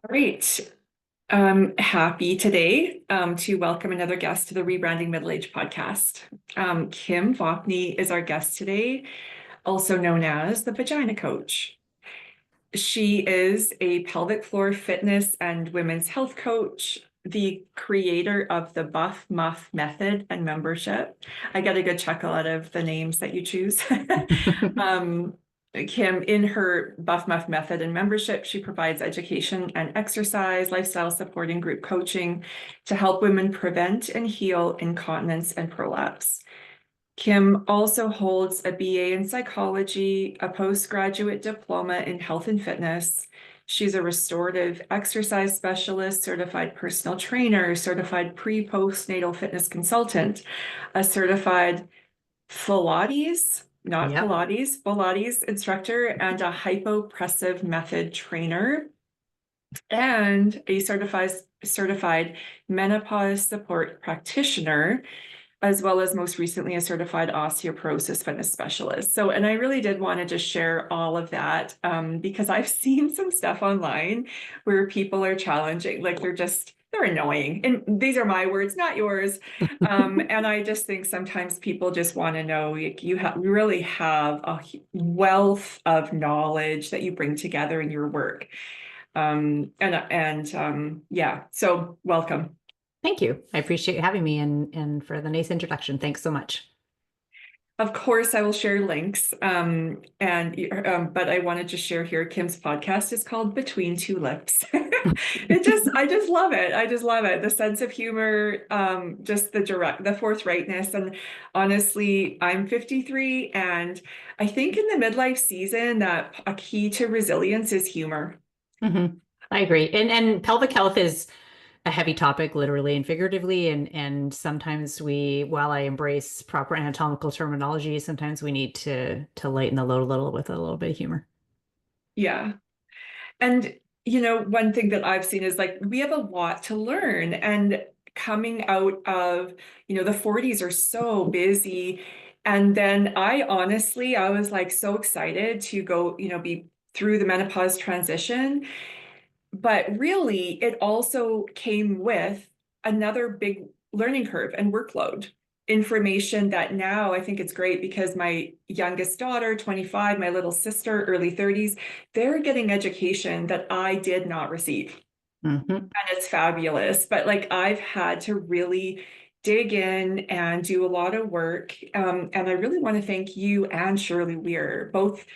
Great. Happy today to welcome another guest to the Rebranding Middle Age podcast. Kim Vopni is our guest today, also known as the Vagina Coach. She is a pelvic floor fitness and women's health coach, the creator of the Buff Muff method and membership. I get a good chuckle out of the names that you choose. um, Kim, in her Buff Muff method and membership, she provides education and exercise, lifestyle support, and group coaching to help women prevent and heal incontinence and prolapse. Kim also holds a BA in psychology, a postgraduate diploma in health and fitness. She's a restorative exercise specialist, certified personal trainer, certified pre-postnatal fitness consultant, a certified Pilates, not Yep. Pilates instructor, and a hypopressive method trainer, and a certified menopause support practitioner, as well as most recently a certified osteoporosis fitness specialist. So, and I really did want to just share all of that because I've seen some stuff online where people are challenging, like they're annoying. And these are my words, not yours. And I just think sometimes people just want to know you really have a wealth of knowledge that you bring together in your work. Yeah, so welcome. Thank you. I appreciate you having me and for the nice introduction. Thanks so much. Of course, I will share links. But I wanted to share here, Kim's podcast is called Between Two Lips. I just love it. I just love it. The sense of humor, just the forthrightness. And honestly, I'm 53, and I think in the midlife season that a key to resilience is humor. I agree. And pelvic health is a heavy topic, literally and figuratively. And sometimes while I embrace proper anatomical terminology, sometimes we need to lighten the load a little bit of humor. Yeah. And, one thing that I've seen is like we have a lot to learn. And coming out of, the 40s are so busy. And then I was like so excited to go, be through the menopause transition. But really, it also came with another big learning curve and workload. Information that now I think it's great because my youngest daughter, 25, my little sister, early 30s, they're getting education that I did not receive. Hmm. And it's fabulous. But like I've had to really dig in and do a lot of work. And I really want to thank you and Shirley Weir, both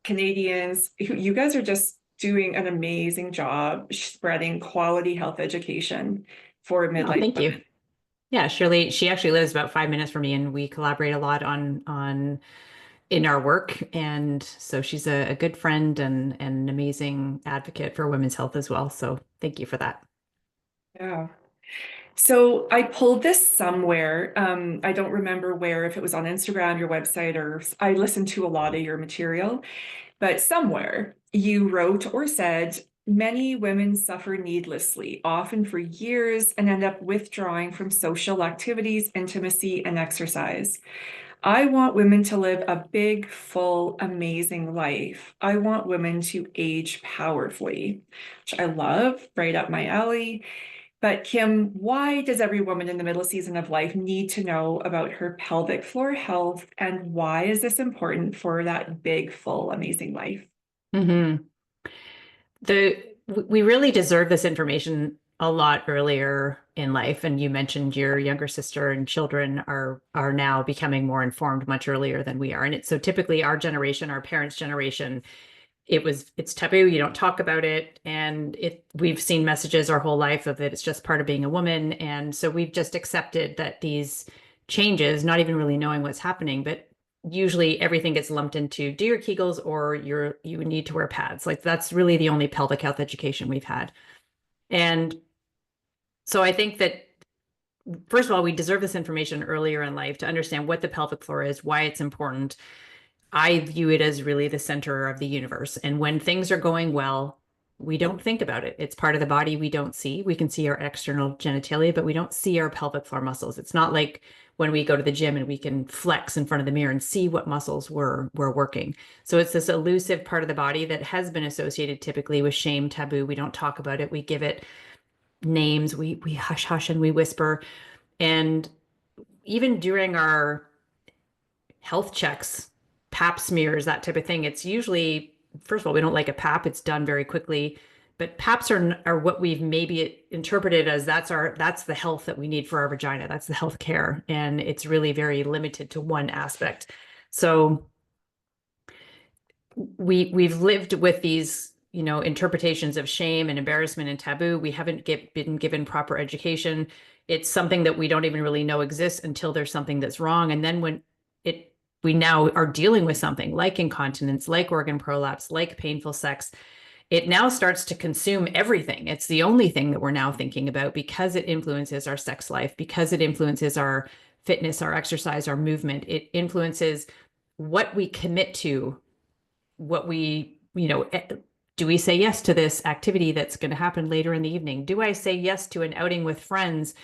Canadians. You guys are just doing an amazing job spreading quality health education for Oh, midlife thank you. women. Yeah, Shirley, she actually lives about 5 minutes from me and we collaborate a lot on in our work. And so she's a good friend and an amazing advocate for women's health as well. So thank you for that. Yeah. So I pulled this somewhere. I don't remember where, if it was on Instagram, your website, or I listened to a lot of your material, but somewhere you wrote or said, many women suffer needlessly, often for years, and end up withdrawing from social activities, intimacy, and exercise. I want women to live a big, full, amazing life. I want women to age powerfully, which I love, right up my alley. But Kim, why does every woman in the middle season of life need to know about her pelvic floor health? And why is this important for that big, full, amazing life? Hmm. We really deserve this information a lot earlier in life. And you mentioned your younger sister and children are now becoming more informed much earlier than we are. And it's so typically our generation, our parents' generation, it's taboo. You don't talk about it. And we've seen messages our whole life of it. It's just part of being a woman. And so we've just accepted that these changes, not even really knowing what's happening, but usually everything gets lumped into do your Kegels or you need to wear pads. Like that's really the only pelvic health education we've had. And so I think that first of all, we deserve this information earlier in life to understand what the pelvic floor is, why it's important. I view it as really the center of the universe. And when things are going well, we don't think about it. It's part of the body we don't see. We can see our external genitalia, but we don't see our pelvic floor muscles. It's not like when we go to the gym and we can flex in front of the mirror and see what muscles we're working. So it's this elusive part of the body that has been associated typically with shame, taboo. We don't talk about it. We give it names. We hush hush and we whisper. And even during our health checks, pap smears, that type of thing, it's usually, first of all, we don't like a pap. It's done very quickly. But PAPs are what we've maybe interpreted as that's the health that we need for our vagina. That's the health care. And it's really very limited to one aspect. So we've lived with these, interpretations of shame and embarrassment and taboo. We haven't been given proper education. It's something that we don't even really know exists until there's something that's wrong. And then when we now are dealing with something like incontinence, like organ prolapse, like painful sex, it now starts to consume everything. It's the only thing that we're now thinking about because it influences our sex life, because it influences our fitness, our exercise, our movement. It influences what we commit to, what we, do we say yes to this activity that's going to happen later in the evening? Do I say yes to an outing with friends?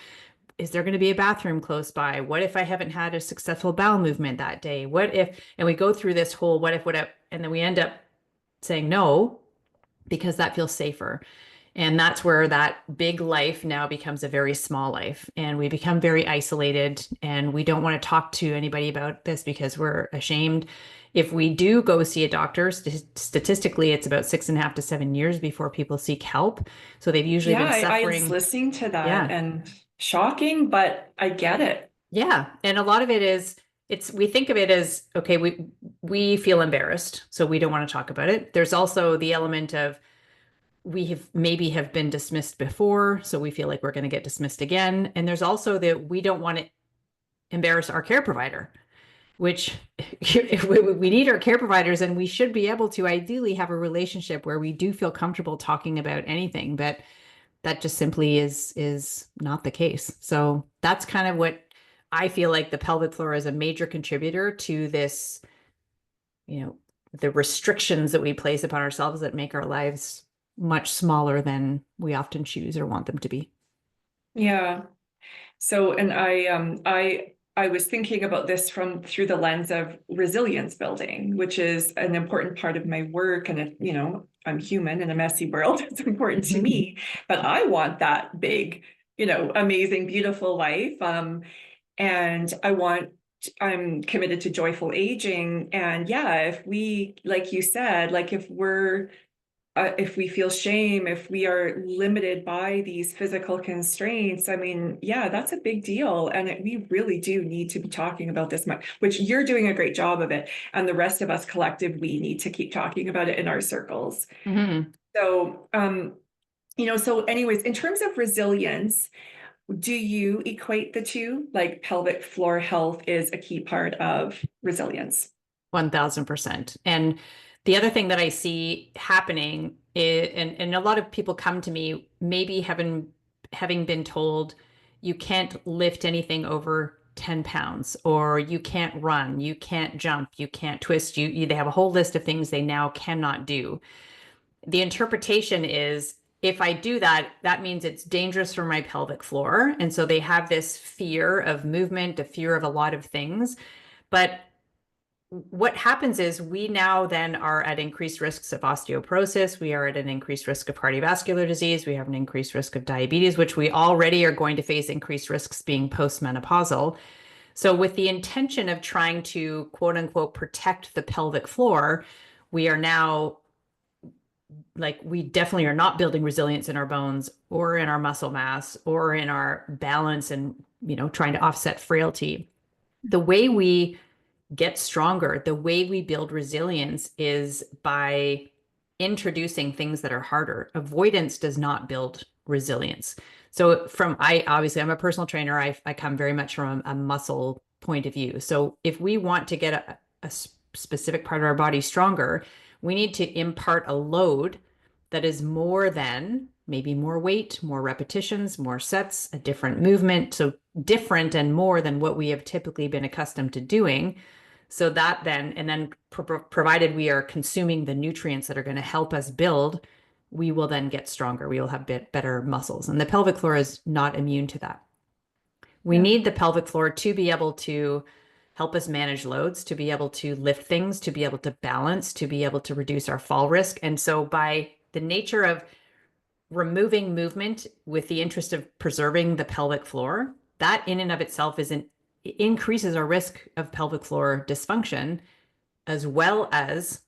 Is there going to be a bathroom close by? What if I haven't had a successful bowel movement that day? What if, and we go through this whole what if, and then we end up saying no because that feels safer. And that's where that big life now becomes a very small life. And we become very isolated and we don't want to talk to anybody about this because we're ashamed. If we do go see a doctor, statistically, it's about 6.5 to 7 years before people seek help. So they've usually Yeah, been I was suffering. listening to that Yeah. and shocking, but I get it. Yeah. And a lot of it is, we think of it as, okay, we feel embarrassed, so we don't want to talk about it. There's also the element of, we have been dismissed before, so we feel like we're going to get dismissed again. And there's also that we don't want to embarrass our care provider, which we need our care providers, and we should be able to ideally have a relationship where we do feel comfortable talking about anything, but that just simply is not the case. So that's kind of what I feel like the pelvic floor is a major contributor to this, the restrictions that we place upon ourselves that make our lives much smaller than we often choose or want them to be. Yeah. So, and I was thinking about this through the lens of resilience building, which is an important part of my work. And I'm human in a messy world. It's important to me, but I want that big, amazing, beautiful life. And I'm committed to joyful aging. And yeah, if we, like you said, like if we feel shame, if we are limited by these physical constraints, I mean, yeah, that's a big deal. And we really do need to be talking about this much, which you're doing a great job of it. And the rest of us collective, we need to keep talking about it in our circles. Mm-hmm. So, so anyways, in terms of resilience, do you equate the two? Like pelvic floor health is a key part of resilience. 1000%. And the other thing that I see happening is, and a lot of people come to me, maybe having been told you can't lift anything over 10 pounds, or you can't run, you can't jump, you can't twist, they have a whole list of things they now cannot do. The interpretation is, if I do that, that means it's dangerous for my pelvic floor. And so they have this fear of movement, a fear of a lot of things. But what happens is we now then are at increased risks of osteoporosis. We are at an increased risk of cardiovascular disease. We have an increased risk of diabetes, which we already are going to face increased risks being postmenopausal. So with the intention of trying to quote unquote protect the pelvic floor, we are now, like, we definitely are not building resilience in our bones or in our muscle mass or in our balance and, trying to offset frailty. The way we get stronger, the way we build resilience is by introducing things that are harder. Avoidance does not build resilience. So I'm a personal trainer. I come very much from a muscle point of view. So if we want to get a specific part of our body stronger, we need to impart a load that is more than maybe more weight, more repetitions, more sets, a different movement. So different and more than what we have typically been accustomed to doing. So that then, and then provided we are consuming the nutrients that are going to help us build we will then get stronger. We will have better muscles. And the pelvic floor is not immune to that. We Yeah. need the pelvic floor to be able to help us manage loads, to be able to lift things, to be able to balance, to be able to reduce our fall risk. And so by the nature of removing movement with the interest of preserving the pelvic floor, that in and of itself increases our risk of pelvic floor dysfunction, as well as,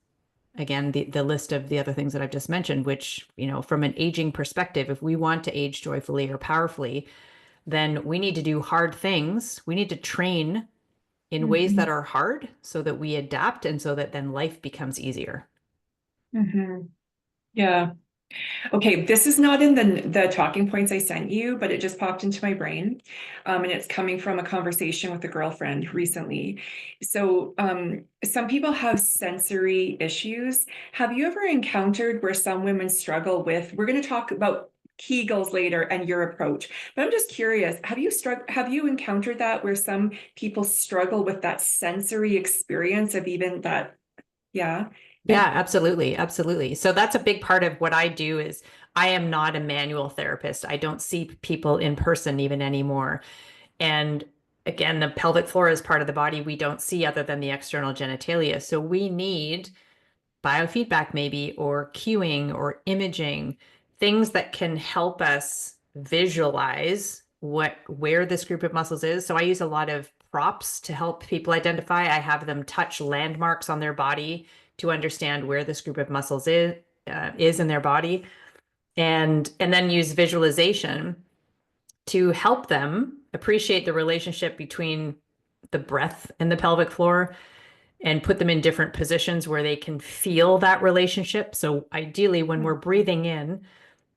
again, the list of the other things that I've just mentioned, which, from an aging perspective, if we want to age joyfully or powerfully, then we need to do hard things. We need to train in ways Mm-hmm. that are hard so that we adapt and so that then life becomes easier. Mm-hmm. Yeah. Okay, this is not in the talking points I sent you, but it just popped into my brain. And it's coming from a conversation with a girlfriend recently. So some people have sensory issues. Have you ever encountered where some women struggle with, we're going to talk about Kegels later and your approach, but I'm just curious, have you encountered that where some people struggle with that sensory experience of even that? Yeah. Yeah, absolutely. Absolutely. So that's a big part of what I do is I am not a manual therapist. I don't see people in person even anymore. And again, the pelvic floor is part of the body we don't see other than the external genitalia. So we need biofeedback maybe, or cueing or imaging, things that can help us visualize where this group of muscles is. So I use a lot of props to help people identify. I have them touch landmarks on their body to understand where this group of muscles is in their body, and then use visualization to help them appreciate the relationship between the breath and the pelvic floor, and put them in different positions where they can feel that relationship. So ideally, when we're breathing in,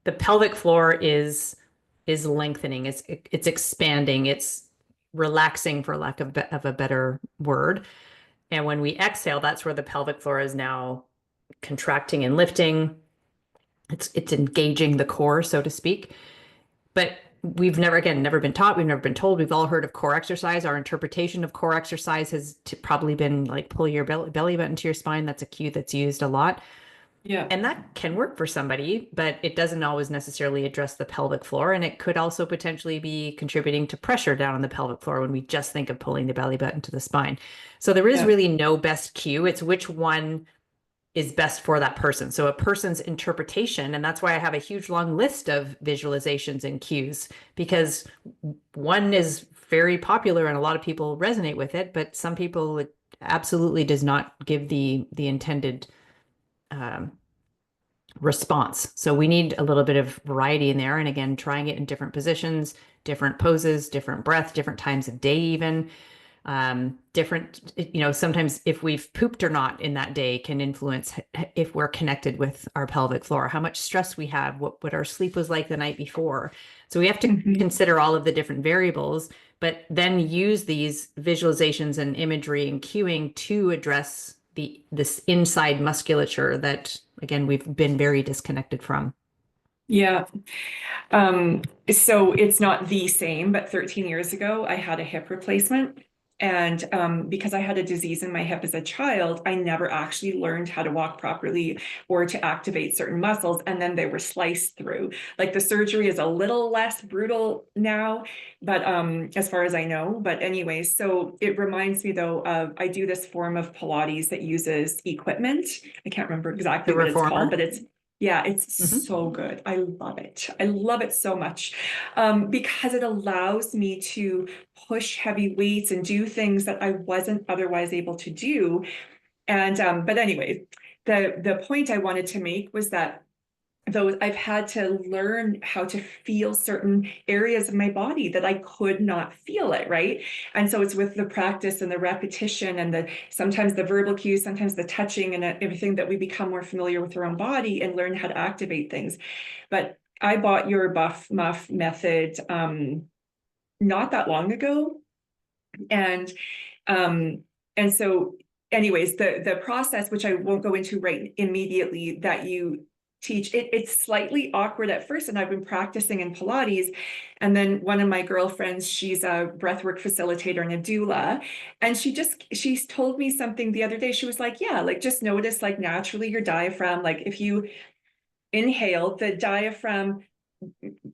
the pelvic floor is lengthening, it's expanding, it's relaxing, for lack of a better word. And when we exhale, that's where the pelvic floor is now contracting and lifting. It's engaging the core, so to speak. But we've never been taught, we've never been told. We've all heard of core exercise. Our interpretation of core exercise has probably been like pull your belly button to your spine. That's a cue that's used a lot. Yeah. And that can work for somebody, but it doesn't always necessarily address the pelvic floor. And it could also potentially be contributing to pressure down on the pelvic floor when we just think of pulling the belly button to the spine. So there is Yeah. really no best cue. It's which one is best for that person. So a person's interpretation, and that's why I have a huge long list of visualizations and cues, because one is very popular and a lot of people resonate with it, but some people it absolutely does not give the intended um, response. So we need a little bit of variety in there. And again, trying it in different positions, different poses, different breath, different times of day, even different, sometimes if we've pooped or not in that day can influence if we're connected with our pelvic floor, how much stress we have, what our sleep was like the night before. So we have to Mhm. consider all of the different variables, but then use these visualizations and imagery and cueing to address this inside musculature that, again, we've been very disconnected from. Yeah. So it's not the same, but 13 years ago, I had a hip replacement. And because I had a disease in my hip as a child, I never actually learned how to walk properly or to activate certain muscles. And then they were sliced through. Like the surgery is a little less brutal now, but as far as I know. But anyways, so it reminds me though of I do this form of Pilates that uses equipment. I can't remember The exactly what it's called, reformer. but yeah, it's Mhm. so good. I love it. I love it so much because it allows me to push heavy weights and do things that I wasn't otherwise able to do. And but anyway, the point I wanted to make was that though I've had to learn how to feel certain areas of my body that I could not feel it, right? And so it's with the practice and the repetition and the sometimes the verbal cues, sometimes the touching and everything that we become more familiar with our own body and learn how to activate things. But I bought your Buff Muff method not that long ago, and um, and so anyways, the process, which I won't go into right immediately, that you teach, it's slightly awkward at first, and I've been practicing in Pilates. And then one of my girlfriends, she's a breathwork facilitator and a doula, and she's told me something the other day. She was like, yeah, like just notice like naturally your diaphragm, like inhale, the diaphragm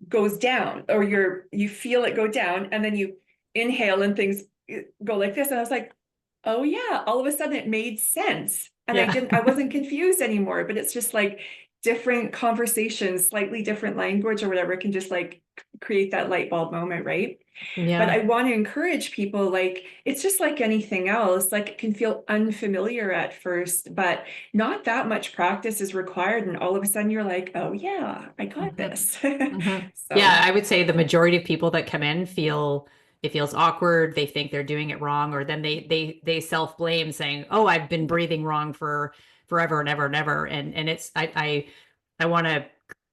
goes down, or you feel it go down, and then you inhale and things go like this. And I was like, oh yeah, all of a sudden it made sense. And Yeah. I wasn't confused anymore, but it's just like different conversations, slightly different language or whatever can just like create that light bulb moment, right? But Yeah. I want to encourage people, like, it's just like anything else. Like, it can feel unfamiliar at first, but not that much practice is required. And all of a sudden you're like, oh yeah, I got Mhm. this. Yeah, So I would say the majority of people that come in feel it feels awkward. They think they're doing it wrong, or then they self-blame saying, "Oh, I've been breathing wrong for forever and ever and ever." And it's I want to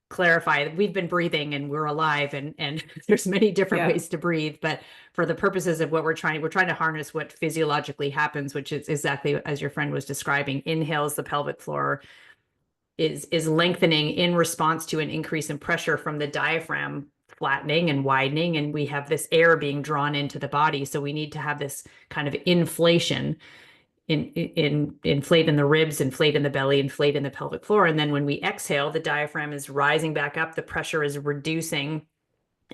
clarify that we've been breathing and we're alive, and there's many different yeah. ways to breathe, but for the purposes of what we're trying to harness what physiologically happens, which is exactly as your friend was describing. Inhales, the pelvic floor is lengthening in response to an increase in pressure from the diaphragm flattening and widening, and we have this air being drawn into the body. So we need to have this kind of inflation in inflate in the ribs, inflate in the belly, inflate in the pelvic floor. And then when we exhale, the diaphragm is rising back up, the pressure is reducing,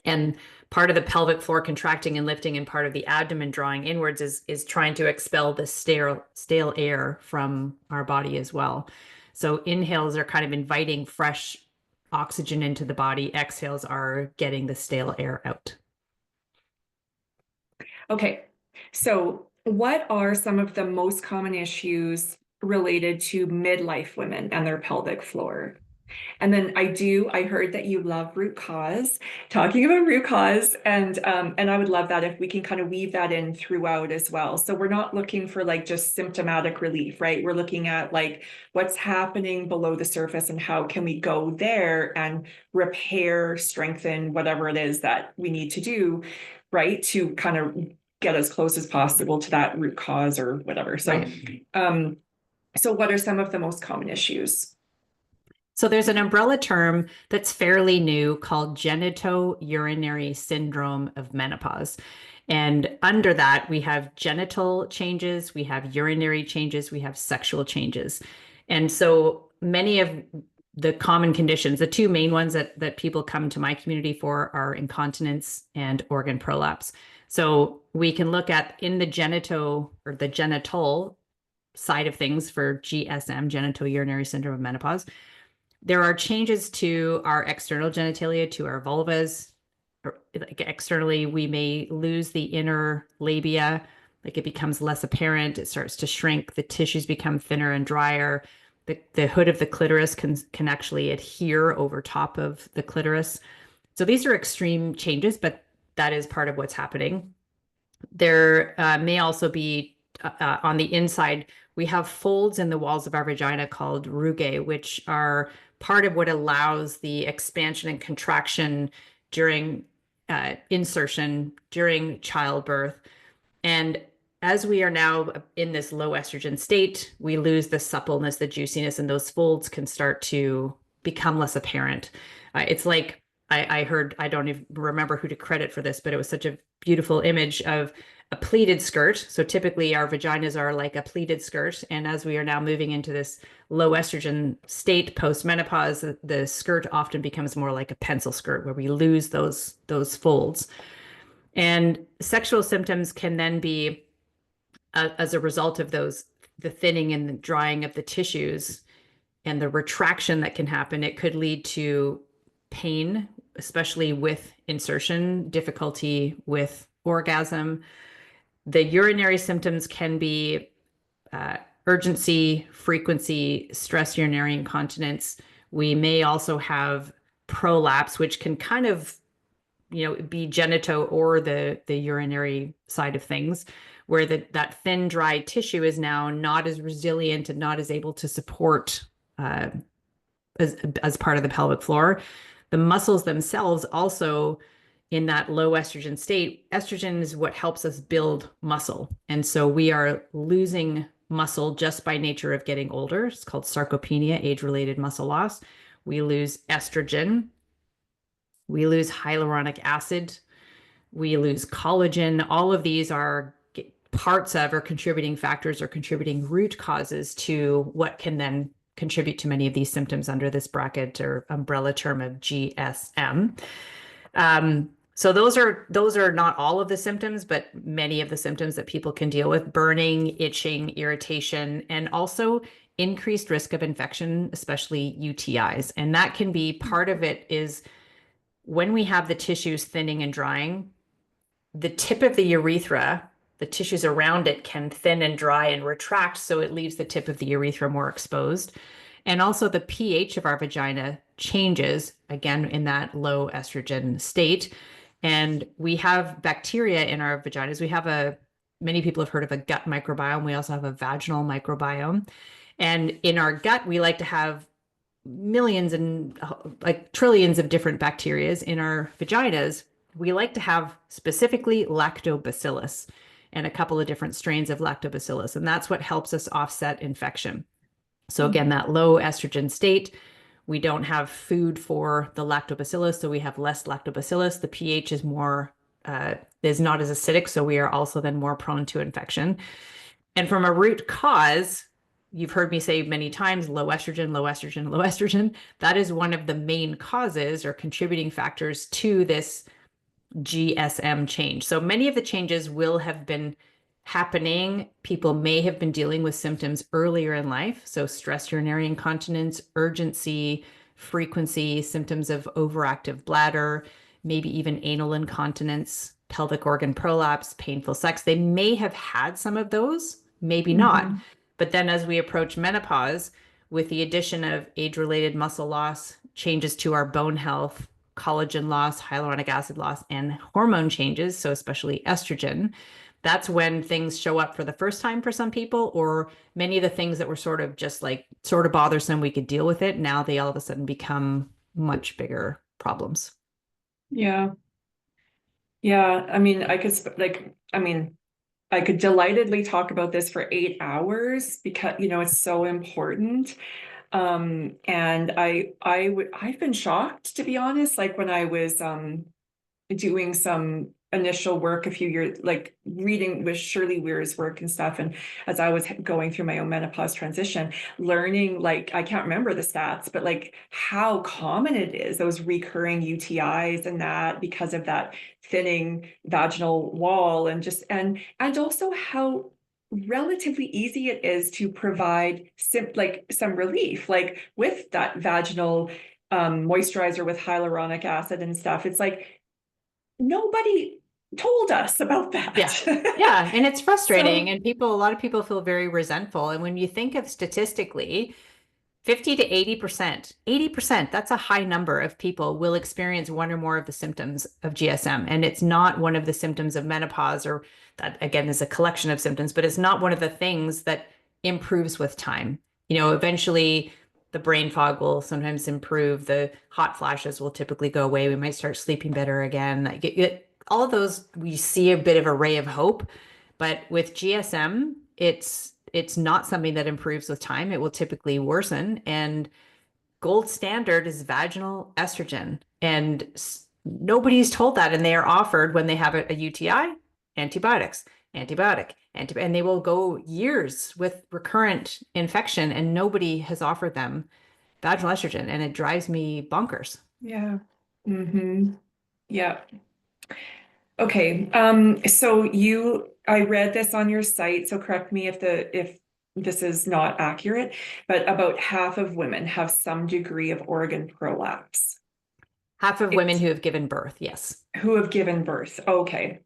and part of the pelvic floor contracting and lifting and part of the abdomen drawing inwards is trying to expel the stale air from our body as well. So inhales are kind of inviting fresh oxygen into the body. Exhales are getting the stale air out. Okay. So, what are some of the most common issues related to midlife women and their pelvic floor? And then I heard that you love root cause, talking about root cause, and I would love that if we can kind of weave that in throughout as well. So we're not looking for like just symptomatic relief, right? We're looking at like what's happening below the surface and how can we go there and repair, strengthen, whatever it is that we need to do, right? To kind of get as close as possible to that root cause or whatever. So, Right. so what are some of the most common issues? So there's an umbrella term that's fairly new called genitourinary syndrome of menopause. And under that, we have genital changes, we have urinary changes, we have sexual changes. And so many of the common conditions, the two main ones that people come to my community for are incontinence and organ prolapse. So we can look at in the genital side of things for GSM, genitourinary syndrome of menopause. There are changes to our external genitalia, to our vulvas. Like externally, we may lose the inner labia, like it becomes less apparent. It starts to shrink. The tissues become thinner and drier. The hood of the clitoris can actually adhere over top of the clitoris. So these are extreme changes, but that is part of what's happening. There may also be on the inside, we have folds in the walls of our vagina called rugae, which are part of what allows the expansion and contraction during insertion, during childbirth. And as we are now in this low estrogen state, we lose the suppleness, the juiciness, and those folds can start to become less apparent. It's like I heard, I don't even remember who to credit for this, but it was such a beautiful image of a pleated skirt. So typically our vaginas are like a pleated skirt. And as we are now moving into this low estrogen state post-menopause, the skirt often becomes more like a pencil skirt where we lose those folds. And sexual symptoms can then be as a result of the thinning and the drying of the tissues and the retraction that can happen. It could lead to pain, especially with insertion, difficulty with orgasm. The urinary symptoms can be uh, urgency, frequency, stress urinary incontinence. We may also have prolapse, which can kind of be genito or the urinary side of things, where that thin dry tissue is now not as resilient and not as able to support uh, as part of the pelvic floor. The muscles themselves also in that low estrogen state, estrogen is what helps us build muscle. And so we are losing muscle just by nature of getting older. It's called sarcopenia, age-related muscle loss. We lose estrogen. We lose hyaluronic acid. We lose collagen. All of these are parts of or contributing factors or contributing root causes to what can then contribute to many of these symptoms under this bracket or umbrella term of GSM. So those are not all of the symptoms, but many of the symptoms that people can deal with: burning, itching, irritation, and also increased risk of infection, especially UTIs. And that can be part of it is when we have the tissues thinning and drying, the tip of the urethra, the tissues around it can thin and dry and retract, so it leaves the tip of the urethra more exposed. And also the pH of our vagina changes, again, in that low estrogen state. And we have bacteria in our vaginas. Many people have heard of a gut microbiome. We also have a vaginal microbiome. And in our gut, we like to have millions and like trillions of different bacterias. In our vaginas, we like to have specifically lactobacillus and a couple of different strains of lactobacillus. And that's what helps us offset infection. So again, that low estrogen state, we don't have food for the lactobacillus, so we have less lactobacillus. The pH is is not as acidic, so we are also then more prone to infection. And from a root cause, you've heard me say many times, low estrogen, low estrogen, low estrogen. That is one of the main causes or contributing factors to this GSM change. So many of the changes will have been happening. People may have been dealing with symptoms earlier in life. So stress urinary incontinence, urgency, frequency, symptoms of overactive bladder, maybe even anal incontinence, pelvic organ prolapse, painful sex. They may have had some of those, maybe not. But then as we approach menopause, with the addition of age-related muscle loss, changes to our bone health, collagen loss, hyaluronic acid loss, and hormone changes, so especially estrogen, that's when things show up for the first time for some people, or many of the things that were sort of bothersome, we could deal with it. Now they all of a sudden become much bigger problems. Yeah. Yeah. I mean, I could delightedly talk about this for 8 hours because, it's so important. And I've been shocked, to be honest, like when I was, doing some initial work a few years, like reading with Shirley Weir's work and stuff. And as I was going through my own menopause transition, learning, like, I can't remember the stats, but like how common it is, those recurring UTIs and that because of that thinning vaginal wall and also how relatively easy it is to provide some relief, like with that vaginal moisturizer with hyaluronic acid and stuff. It's like, nobody told us about that. Yeah. And it's frustrating. And a lot of people feel very resentful. And when you think of statistically, 50 to 80%, that's a high number of people will experience one or more of the symptoms of GSM. And it's not one of the symptoms of menopause, or that again is a collection of symptoms, but it's not one of the things that improves with time. Eventually the brain fog will sometimes improve. The hot flashes will typically go away. We might start sleeping better again. All of those, we see a bit of a ray of hope, but with GSM, it's not something that improves with time. It will typically worsen. And gold standard is vaginal estrogen. And nobody's told that. And they are offered when they have a UTI, antibiotics, and they will go years with recurrent infection, and nobody has offered them vaginal estrogen. And it drives me bonkers. Yeah. Yeah. Okay. So I read this on your site, so correct me if this is not accurate, but about half of women have some degree of organ prolapse. Half of women who have given birth, yes. Who have given birth. Okay.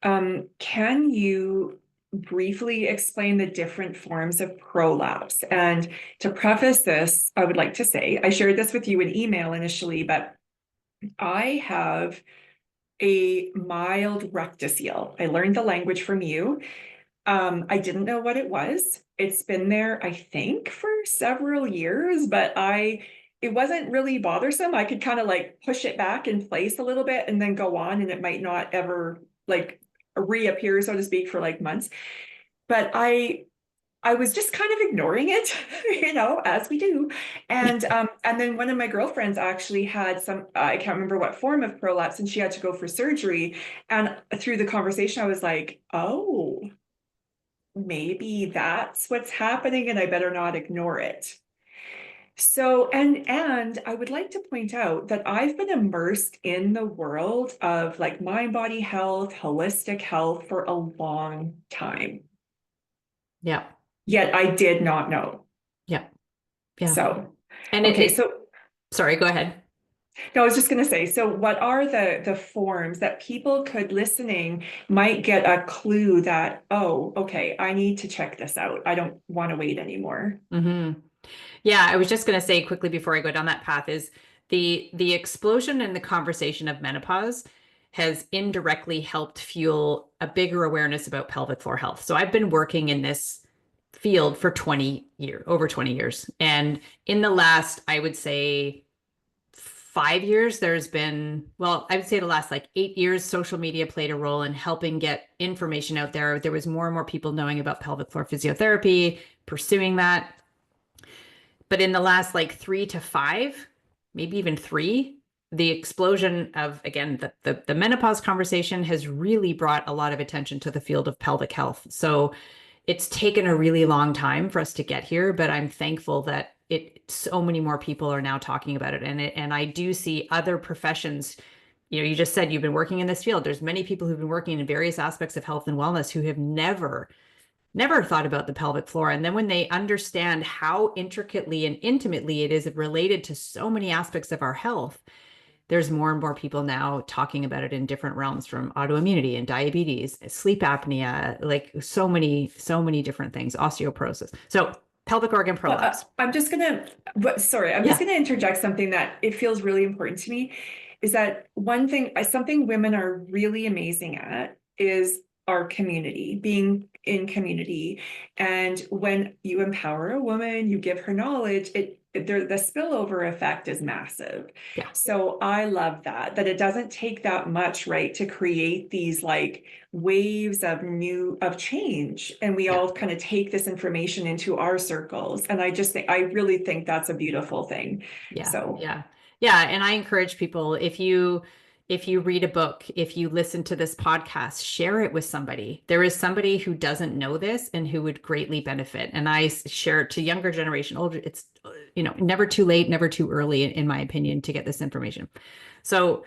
Can you briefly explain the different forms of prolapse? And to preface this, I would like to say, I shared this with you in email initially, but I have a mild rectocele. I learned the language from you. I didn't know what it was. It's been there, I think, for several years, but it wasn't really bothersome. I could kind of like push it back in place a little bit and then go on, and it might not ever like reappear, so to speak, for like months. But I was just kind of ignoring it, as we do. And then one of my girlfriends actually had I can't remember what form of prolapse, and she had to go for surgery. And through the conversation, I was like, oh, maybe that's what's happening, and I better not ignore it. So, and I would like to point out that I've been immersed in the world of like mind body health, holistic health for a long time. Yeah. Yet I did not know. Yeah. Yeah. So, And okay, so sorry, go ahead. no, I was just going to say, so what are the forms that people could listening might get a clue that, oh, okay, I need to check this out. I don't want to wait anymore. Yeah, I was just going to say quickly before I go down that path is the explosion in the conversation of menopause has indirectly helped fuel a bigger awareness about pelvic floor health. So I've been working in this field for over 20 years. And in the last, I would say 5 years, there's been, well, I would say the last like 8 years, social media played a role in helping get information out there. There was more and more people knowing about pelvic floor physiotherapy, pursuing that. But in the last like 3 to 5, maybe even 3, the explosion of, again, the menopause conversation has really brought a lot of attention to the field of pelvic health. So it's taken a really long time for us to get here, but I'm thankful that so many more people are now talking about it. And I do see other professions. You just said you've been working in this field. There's many people who've been working in various aspects of health and wellness who have never thought about the pelvic floor. And then when they understand how intricately and intimately it is related to so many aspects of our health, there's more and more people now talking about it in different realms, from autoimmunity and diabetes, sleep apnea, like so many different things, osteoporosis. So pelvic organ Well, prolapse. I'm just gonna, sorry, I'm just Yeah. gonna interject something that it feels really important to me, is that one thing, something women are really amazing at is our community, being in community. And when you empower a woman, you give her knowledge, the spillover effect is massive. Yeah. So I love that it doesn't take that much, right, to create these like waves of change, and we Yeah. all kind of take this information into our circles, and I really think that's a beautiful thing. Yeah. So Yeah. Yeah. And I encourage people, if you read a book, if you listen to this podcast, share it with somebody. There is somebody who doesn't know this and who would greatly benefit. And I share it to younger generation, older. It's, never too late, never too early, in my opinion, to get this information. So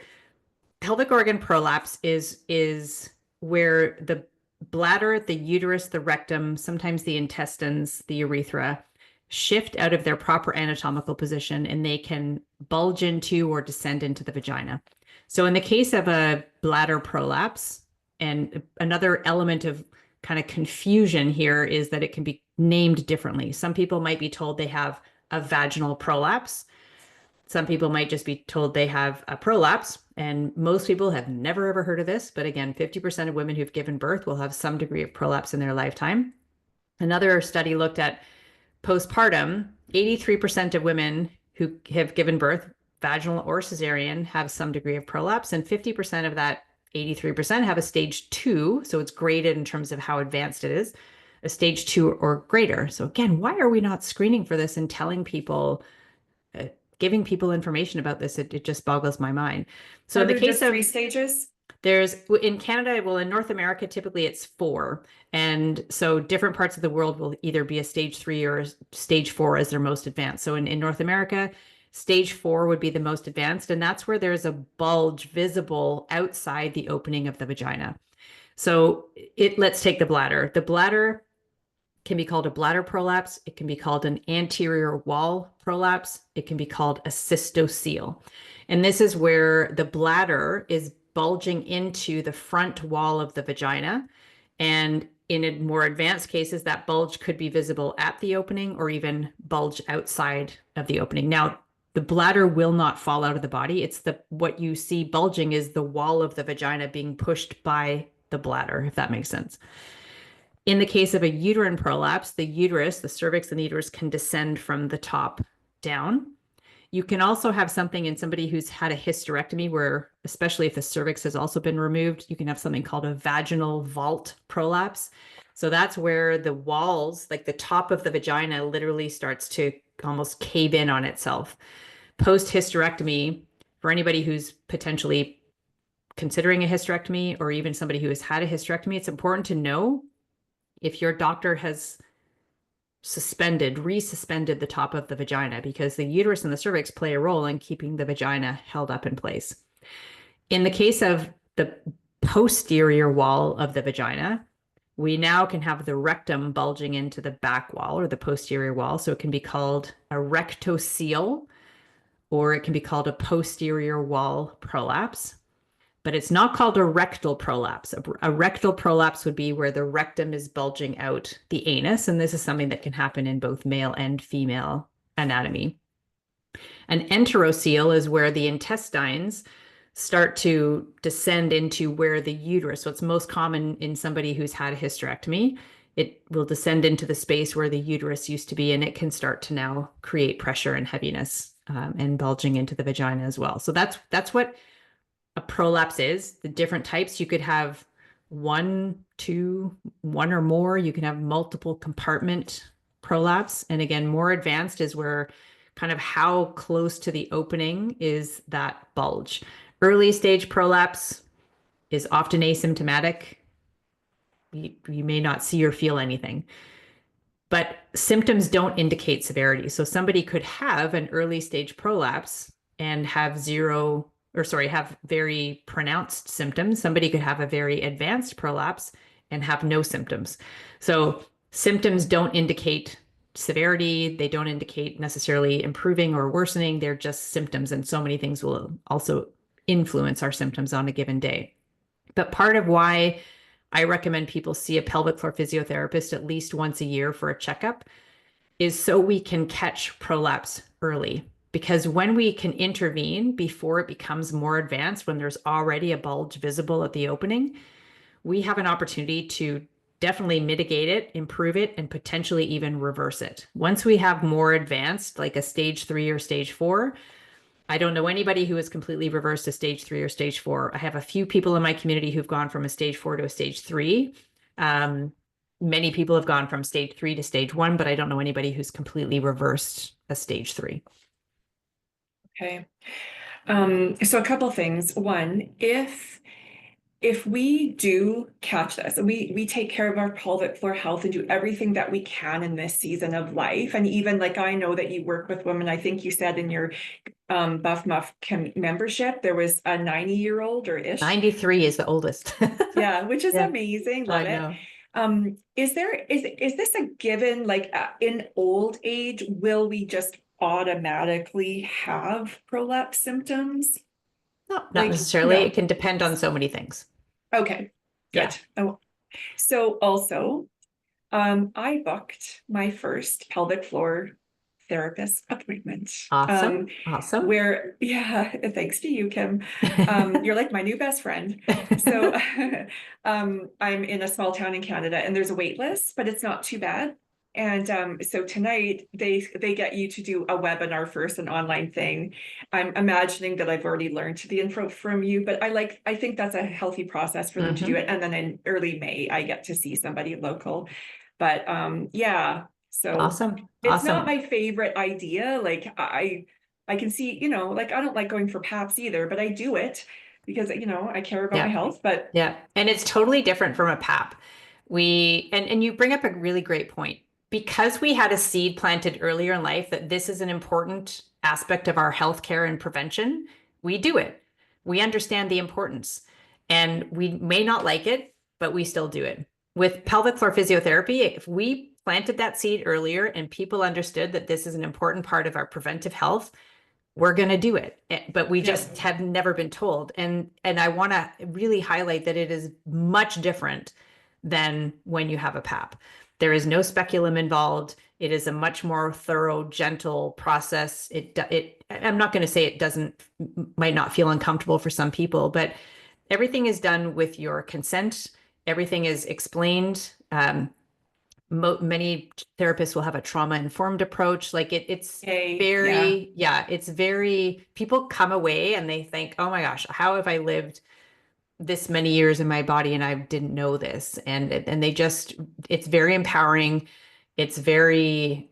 pelvic organ prolapse is where the bladder, the uterus, the rectum, sometimes the intestines, the urethra shift out of their proper anatomical position, and they can bulge into or descend into the vagina. So in the case of a bladder prolapse, and another element of kind of confusion here is that it can be named differently. Some people might be told they have a vaginal prolapse. Some people might just be told they have a prolapse, and most people have never ever heard of this. But again, 50% of women who've given birth will have some degree of prolapse in their lifetime. Another study looked at postpartum. 83% of women who have given birth, vaginal or cesarean, have some degree of prolapse, and 50% of that 83% have a stage 2. So it's graded in terms of how advanced it is, a stage 2 or greater. So again, why are we not screening for this and telling people, uh, giving people information about this? It just boggles my mind. So are in the there case just of, 3 stages? there's in Canada, well, in North America, typically it's 4. And so different parts of the world will either be a stage 3 or a stage 4 as their most advanced. So in North America, stage 4 would be the most advanced. And that's where there's a bulge visible outside the opening of the vagina. So let's take the bladder. The bladder can be called a bladder prolapse. It can be called an anterior wall prolapse. It can be called a cystocele. And this is where the bladder is bulging into the front wall of the vagina. And in more advanced cases, that bulge could be visible at the opening or even bulge outside of the opening. Now, the bladder will not fall out of the body. It's what you see bulging is the wall of the vagina being pushed by the bladder, if that makes sense. In the case of a uterine prolapse, the uterus, the cervix and the uterus can descend from the top down. You can also have something in somebody who's had a hysterectomy where, especially if the cervix has also been removed, you can have something called a vaginal vault prolapse. So that's where the walls, like the top of the vagina, literally starts to almost cave in on itself. Post hysterectomy, for anybody who's potentially considering a hysterectomy or even somebody who has had a hysterectomy, it's important to know if your doctor has resuspended the top of the vagina, because the uterus and the cervix play a role in keeping the vagina held up in place. In the case of the posterior wall of the vagina, we now can have the rectum bulging into the back wall or the posterior wall. So it can be called a rectocele, or it can be called a posterior wall prolapse. But it's not called a rectal prolapse. A rectal prolapse would be where the rectum is bulging out the anus. And this is something that can happen in both male and female anatomy. An enterocele is where the intestines start to descend into where the uterus, so it's most common in somebody who's had a hysterectomy. It will descend into the space where the uterus used to be, and it can start to now create pressure and heaviness and bulging into the vagina as well. So that's what a prolapse is. The different types, you could have one or more. You can have multiple compartment prolapse. And again, more advanced is where kind of how close to the opening is that bulge. Early stage prolapse is often asymptomatic. You may not see or feel anything, but symptoms don't indicate severity. So somebody could have an early stage prolapse and have have very pronounced symptoms. Somebody could have a very advanced prolapse and have no symptoms. So symptoms don't indicate severity. They don't indicate necessarily improving or worsening. They're just symptoms. And so many things will also influence our symptoms on a given day. But part of why I recommend people see a pelvic floor physiotherapist at least once a year for a checkup is so we can catch prolapse early. Because when we can intervene before it becomes more advanced, when there's already a bulge visible at the opening, we have an opportunity to definitely mitigate it, improve it, and potentially even reverse it. Once we have more advanced, like a stage 3 or stage 4, I don't know anybody who has completely reversed a stage 3 or stage 4. I have a few people in my community who've gone from a stage 4 to a stage 3. Many people have gone from stage 3 to stage 1, but I don't know anybody who's completely reversed a stage 3. Okay. So a couple things. One, if we do catch this and we take care of our pelvic floor health and do everything that we can in this season of life, and even like I know that you work with women, I think you said in your Buff Muff membership there was a 90-year-old or ish. 93 is the oldest. Yeah, which is Yeah, amazing. Love I it. know. Is this a given, like in old age, will we just automatically have prolapse symptoms? No, not Like, necessarily. no. It can depend on so many things. Okay, Yeah. good. Oh, so also, I booked my first pelvic floor therapist appointment. Awesome. Awesome. Where, yeah, thanks to you, Kim. You're like my new best friend. So I'm in a small town in Canada and there's a wait list, but it's not too bad. And so tonight they get you to do a webinar first, an online thing. I'm imagining that I've already learned the info from you, but I think that's a healthy process for them to do it. And then in early May, I get to see somebody local. But yeah, so Awesome. it's not Awesome. my favorite idea. Like I can see, like I don't like going for PAPs either, but I do it because I care about my Yeah. health. But Yeah. And it's totally different from a PAP. And you bring up a really great point. Because we had a seed planted earlier in life that this is an important aspect of our healthcare and prevention, we do it. We understand the importance. And we may not like it, but we still do it. With pelvic floor physiotherapy, if we planted that seed earlier and people understood that this is an important part of our preventive health, we're going to do it. But we just have never been told. And I want to really highlight that it is much different than when you have a PAP. There is no speculum involved. It is a much more thorough, gentle process. I'm not going to say it might not feel uncomfortable for some people, but everything is done with your consent. Everything is explained. Many therapists will have a trauma-informed approach. Like it's very, it's very, people come away and they think, oh my gosh, how have I lived this many years in my body and I didn't know this? And it's very empowering. It's very,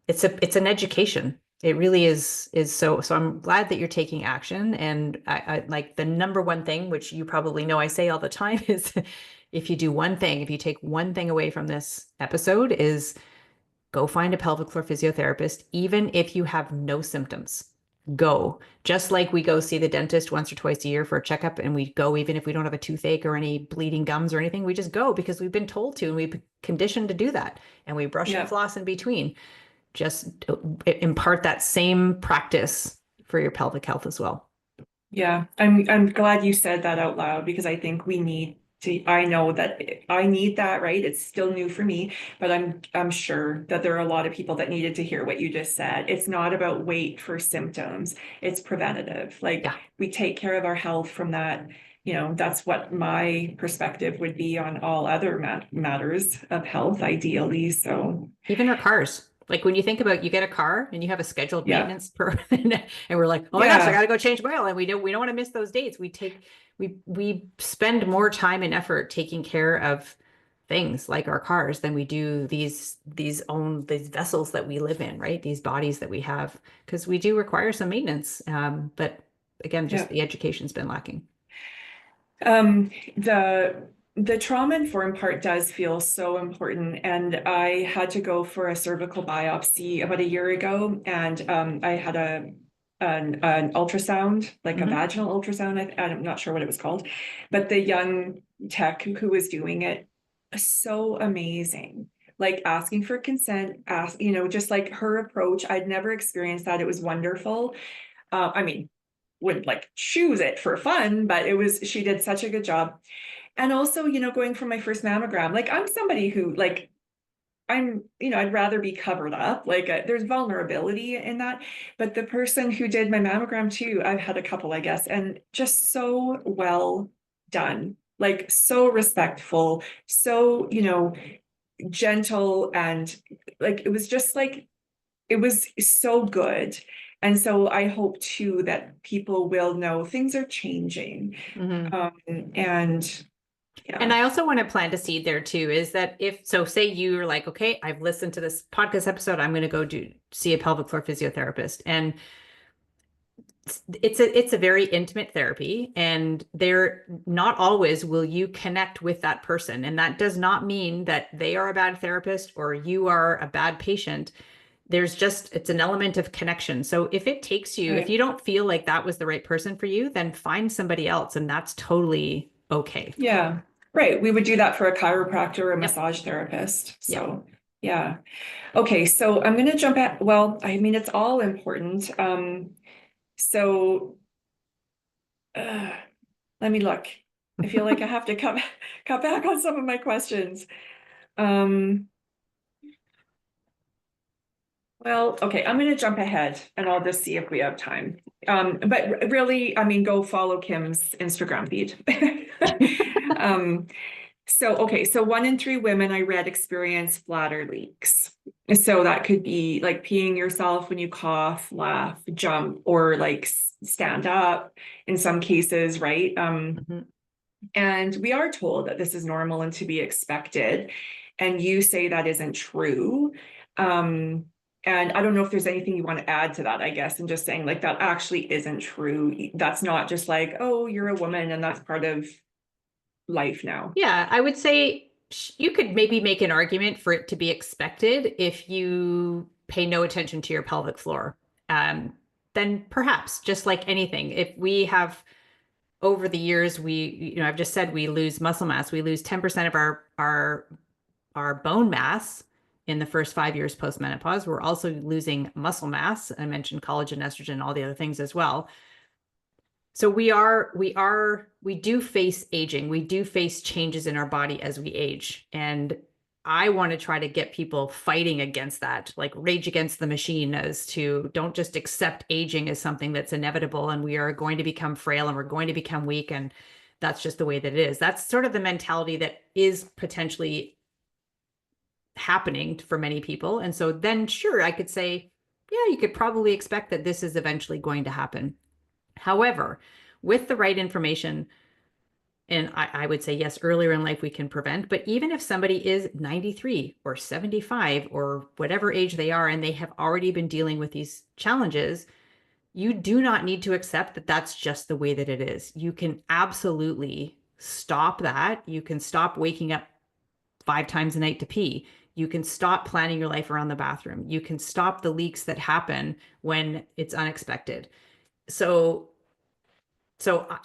it's an education. It really is so I'm glad that you're taking action. And I like the number one thing, which you probably know I say all the time, is if you take one thing away from this episode, is go find a pelvic floor physiotherapist, even if you have no symptoms. Go. Just like we go see the dentist once or twice a year for a checkup, and we go even if we don't have a toothache or any bleeding gums or anything, we just go because we've been told to and we've been conditioned to do that. And we brush and Yeah. floss in between. Just impart that same practice for your pelvic health as well. Yeah, I'm glad you said that out loud because I think we need to, I know that I need that, right? It's still new for me, but I'm sure that there are a lot of people that needed to hear what you just said. It's not about wait for symptoms, it's preventative. Like Yeah. we take care of our health from that, that's what my perspective would be on all other matters of health, ideally. So Even our cars. Like when you think about you get a car and you have a scheduled yeah, maintenance per and we're like, oh my gosh, I yeah, gotta go change my oil. And we don't want to miss those dates. We spend more time and effort taking care of things like our cars than we do these vessels that we live in, right? These bodies that we have, because we do require some maintenance. But again, just yeah. the education's been lacking. Um, the trauma-informed part does feel so important, and I had to go for a cervical biopsy about a year ago, and I had an ultrasound, like a Hmm. vaginal ultrasound. I'm not sure what it was called, but the young tech who was doing it, so amazing. Like asking for consent, just like her approach. I'd never experienced that. It was wonderful. I mean, wouldn't like choose it for fun, but she did such a good job. And also, going for my first mammogram, like I'm somebody who like, I'd rather be covered up. Like there's vulnerability in that. But the person who did my mammogram too, I've had a couple, I guess, and just so well done, like so respectful, so, gentle. And like, it was just like, it was so good. And so I hope too that people will know things are changing. Hmm. And And yeah, I also want to plant a seed there too, is that if so, say you're like, okay, I've listened to this podcast episode, I'm going to go see a pelvic floor physiotherapist. And it's a very intimate therapy, and there not always will you connect with that person. And that does not mean that they are a bad therapist or you are a bad patient. It's an element of connection. So if it takes you, if right. you don't feel like that was the right person for you, then find somebody else, and that's totally okay. Yeah, right. We would do that for a chiropractor or a Yep. massage therapist. Yep. So yeah. Okay, so I'm going to jump at, well, I mean, it's all important. So uh, let me look. I feel like I have to cut back on some of my questions. Um, Well, okay, I'm going to jump ahead and I'll just see if we have time. But really, I mean, go follow Kim's Instagram feed. Um, okay, so 1 in 3 women I read experience bladder leaks. So that could be like peeing yourself when you cough, laugh, jump, or like stand up in some cases, right? Mhm. And we are told that this is normal and to be expected. And you say that isn't true. Um, and I don't know if there's anything you want to add to that, I guess, and just saying like that actually isn't true. That's not just like, oh, you're a woman and that's part of life now. Yeah, I would say you could maybe make an argument for it to be expected if you pay no attention to your pelvic floor. Um, then perhaps, just like anything, if we have over the years, I've just said we lose muscle mass, we lose 10% of our bone mass in the first 5 years post-menopause. We're also losing muscle mass. I mentioned collagen, estrogen, all the other things as well. So we do face aging. We do face changes in our body as we age. And I want to try to get people fighting against that, like rage against the machine, as to don't just accept aging as something that's inevitable and we are going to become frail and we're going to become weak. And that's just the way that it is. That's sort of the mentality that is potentially happening for many people. And so then, sure, I could say, yeah, you could probably expect that this is eventually going to happen. However, with the right information, and I would say, yes, earlier in life we can prevent, but even if somebody is 93 or 75 or whatever age they are, and they have already been dealing with these challenges, you do not need to accept that that's just the way that it is. You can absolutely stop that. You can stop waking up 5 times a night to pee. You can stop planning your life around the bathroom. You can stop the leaks that happen when it's unexpected. So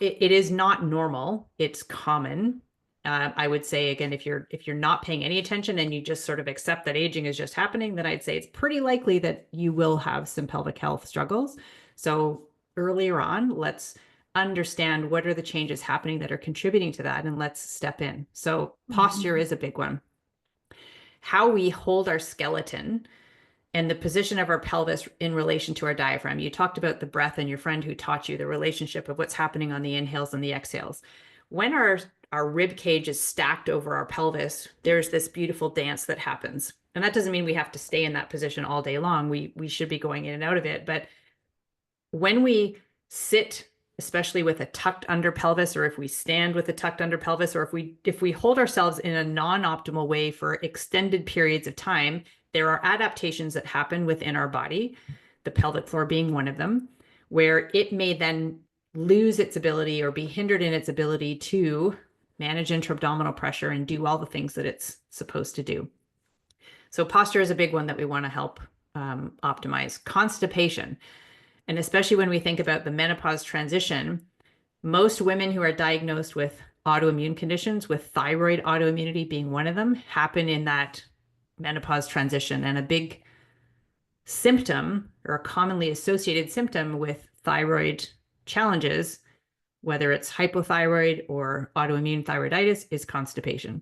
it is not normal. It's common. I would say again, if you're not paying any attention and you just sort of accept that aging is just happening, then I'd say it's pretty likely that you will have some pelvic health struggles. So earlier on, let's understand what are the changes happening that are contributing to that, and let's step in. So posture is a big one. How we hold our skeleton and the position of our pelvis in relation to our diaphragm. You talked about the breath and your friend who taught you the relationship of what's happening on the inhales and the exhales. When our rib cage is stacked over our pelvis, there's this beautiful dance that happens. And that doesn't mean we have to stay in that position all day long. We should be going in and out of it. But when we sit, especially with a tucked under pelvis, or if we stand with a tucked under pelvis, or if we hold ourselves in a non-optimal way for extended periods of time, there are adaptations that happen within our body, the pelvic floor being one of them, where it may then lose its ability or be hindered in its ability to manage intra-abdominal pressure and do all the things that it's supposed to do. So posture is a big one that we want to help optimize. Constipation. And especially when we think about the menopause transition, most women who are diagnosed with autoimmune conditions, with thyroid autoimmunity being one of them, happen in that menopause transition. And a big symptom, or a commonly associated symptom with thyroid challenges, whether it's hypothyroid or autoimmune thyroiditis, is constipation.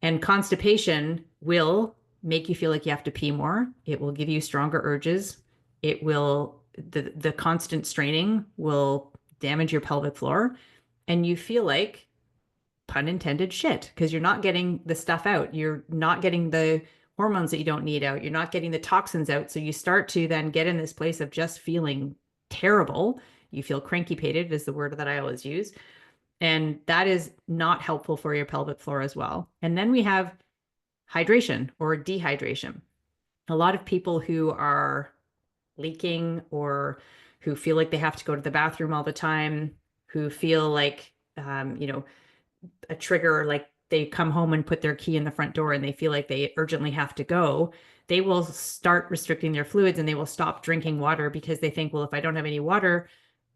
And constipation will make you feel like you have to pee more. It will give you stronger urges. It will, the constant straining will damage your pelvic floor. And you feel like, pun intended, shit, because you're not getting the stuff out. You're not getting the hormones that you don't need out. You're not getting the toxins out. So you start to then get in this place of just feeling terrible. You feel cranky-pated is the word that I always use. And that is not helpful for your pelvic floor as well. And then we have hydration or dehydration. A lot of people who are leaking or who feel like they have to go to the bathroom all the time, who feel like, a trigger, like they come home and put their key in the front door and they feel like they urgently have to go, they will start restricting their fluids and they will stop drinking water because they think, well, if I don't have any water,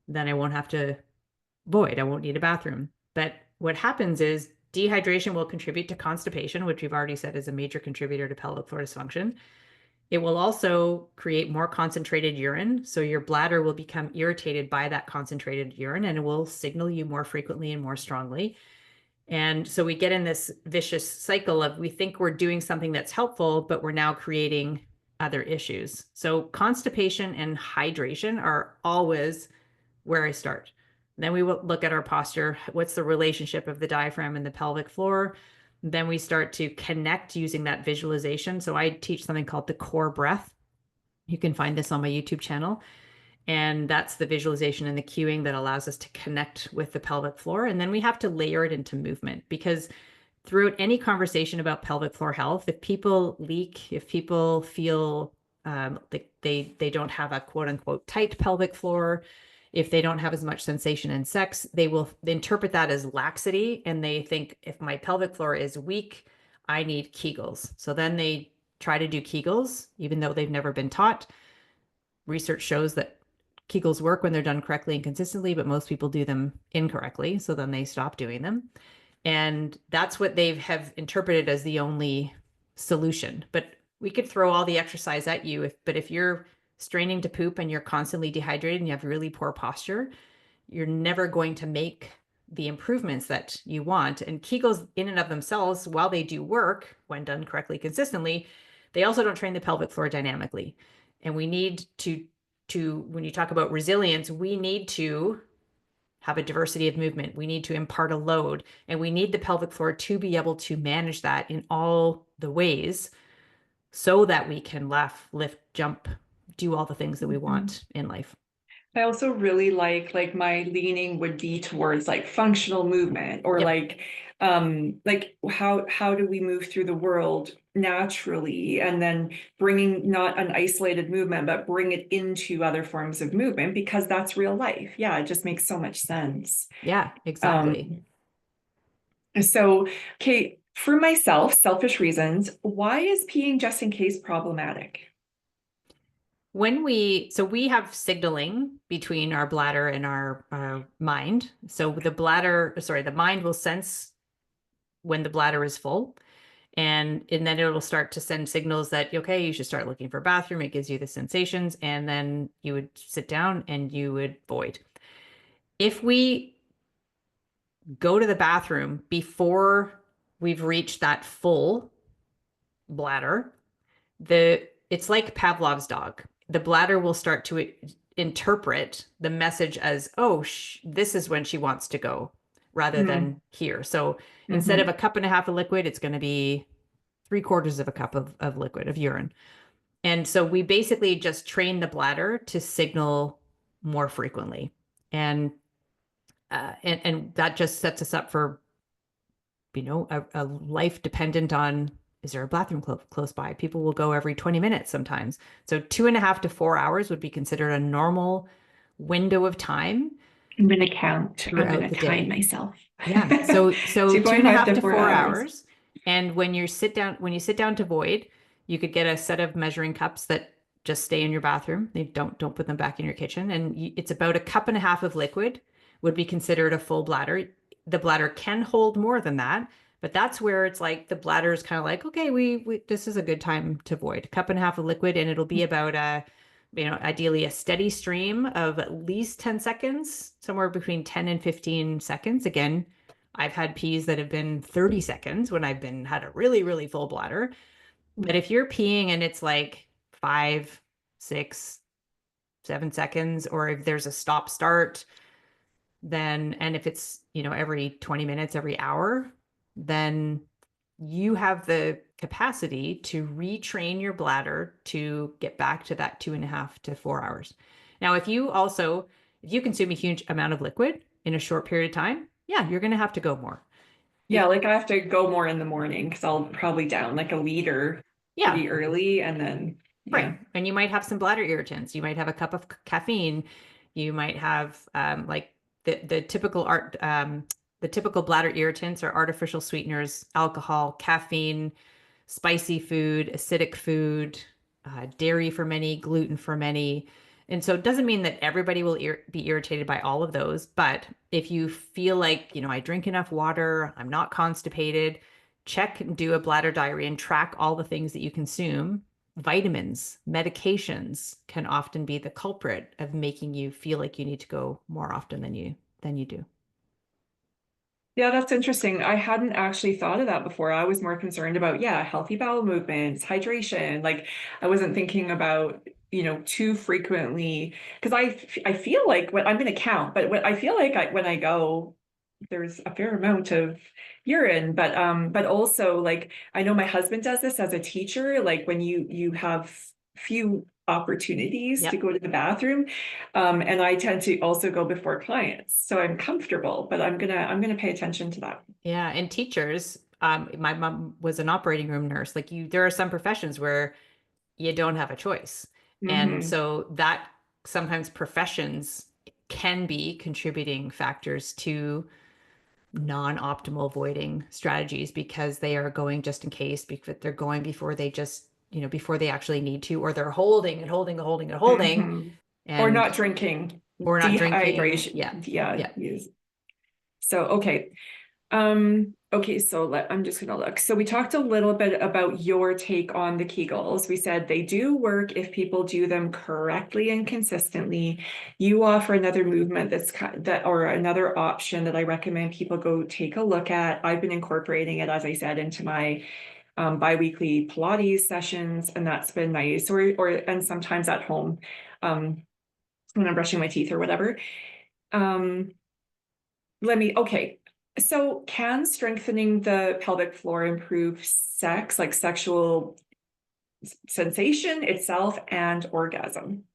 then I won't have to void. I won't need a bathroom. But what happens is dehydration will contribute to constipation, which we've already said is a major contributor to pelvic floor dysfunction. It will also create more concentrated urine. So your bladder will become irritated by that concentrated urine and it will signal you more frequently and more strongly. And so we get in this vicious cycle of we think we're doing something that's helpful, but we're now creating other issues. So constipation and hydration are always where I start. Then we will look at our posture. What's the relationship of the diaphragm and the pelvic floor? Then we start to connect using that visualization. So I teach something called the core breath. You can find this on my YouTube channel. And that's the visualization and the cueing that allows us to connect with the pelvic floor. And then we have to layer it into movement, because throughout any conversation about pelvic floor health, if people leak, if people feel like they don't have a quote unquote tight pelvic floor, if they don't have as much sensation in sex, they will interpret that as laxity. And they think, if my pelvic floor is weak, I need Kegels. So then they try to do Kegels, even though they've never been taught. Research shows that Kegels work when they're done correctly and consistently, but most people do them incorrectly. So then they stop doing them. And that's what they have interpreted as the only solution. But we could throw all the exercise at you. But if you're straining to poop and you're constantly dehydrated and you have really poor posture, you're never going to make the improvements that you want. And Kegels in and of themselves, while they do work when done correctly, consistently, they also don't train the pelvic floor dynamically. And we need to when you talk about resilience, we need to have a diversity of movement. We need to impart a load, and we need the pelvic floor to be able to manage that in all the ways so that we can laugh, lift, jump, do all the things that we want in life. I also really like my leaning would be towards like functional movement, or Yep. like how do we move through the world naturally, and then bringing not an isolated movement, but bring it into other forms of movement, because that's real life. Yeah, it just makes so much sense. Yeah, exactly. Um, so, okay, For myself, selfish reasons, why is peeing just in case problematic? So we have signaling between our bladder and our mind. So the mind will sense when the bladder is full. And then it'll start to send signals that, okay, you should start looking for a bathroom. It gives you the sensations. And then you would sit down and you would void. If we go to the bathroom before we've reached that full bladder, it's like Pavlov's dog. The bladder will start to interpret the message as, oh, this is when she wants to go, rather Mm-hmm. than here. So instead of Mm-hmm. a cup and a half of liquid, it's going to be 3/4 of a cup of liquid, of urine. And so we basically just train the bladder to signal more frequently. And that just sets us up for, a life dependent on, is there a bathroom close by? People will go every 20 minutes sometimes. So 2.5 to 4 hours would be considered a normal window of time I'm going to count. I'm going throughout to the time day. myself. Yeah. So two and a 2.5 half to to four four hours. hours. And when you sit down to void, you could get a set of measuring cups that just stay in your bathroom. They don't put them back in your kitchen. And it's about a cup and a half of liquid would be considered a full bladder. The bladder can hold more than that, but that's where it's like the bladder is kind of like, okay, we this is a good time to void. A cup and a half of liquid, and it'll be about ideally a steady stream of at least 10 seconds, somewhere between 10 and 15 seconds. Again, I've had pees that have been 30 seconds when I've had a really, really full bladder. But if you're peeing and it's like 5, 6, 7 seconds, or if there's a stop start, and if it's, every 20 minutes, every hour, then you have the capacity to retrain your bladder to get back to that 2.5 to 4 hours. Now, if you consume a huge amount of liquid in a short period of time, yeah, you're going to have to go more. Yeah, like I have to go more in the morning because I'll probably down like a liter Yeah, pretty early and then, right. yeah. And you might have some bladder irritants. You might have a cup of caffeine. You might have like the typical the typical bladder irritants are artificial sweeteners, alcohol, caffeine, spicy food, acidic food, dairy for many, gluten for many. And so it doesn't mean that everybody will be irritated by all of those. But if you feel like, I drink enough water, I'm not constipated, check and do a bladder diary and track all the things that you consume. Vitamins, medications can often be the culprit of making you feel like you need to go more often than you do. Yeah, that's interesting. I hadn't actually thought of that before. I was more concerned about, yeah, healthy bowel movements, hydration. Like I wasn't thinking about, too frequently because I feel like when I'm going to count, but when I feel like when I go, there's a fair amount of urine, but also like I know my husband does this as a teacher, like when you have few opportunities to Yep. go to the bathroom, and I tend to also go before clients, so I'm comfortable, but I'm gonna pay attention to that. Yeah. And teachers, my mom was an operating room nurse. Like there are some professions where you don't have a choice. And Hmm. so that sometimes professions can be contributing factors to non-optimal voiding strategies because they are going just in case, because they're going before they just, before they actually need to, or they're holding and holding and holding and holding Hmm. Or and not drinking, or not drinking. dehydration. Yeah. Yeah, Yeah. use. So okay. Okay, so I'm just gonna look. So we talked a little bit about your take on the Kegels. We said they do work if people do them correctly and consistently. You offer another movement or another option that I recommend people go take a look at. I've been incorporating it, as I said, into my biweekly Pilates sessions, and that's been nice. And sometimes at home, um, when I'm brushing my teeth or whatever. Um, okay. So can strengthening the pelvic floor improve sex, like sexual sensation itself and orgasm?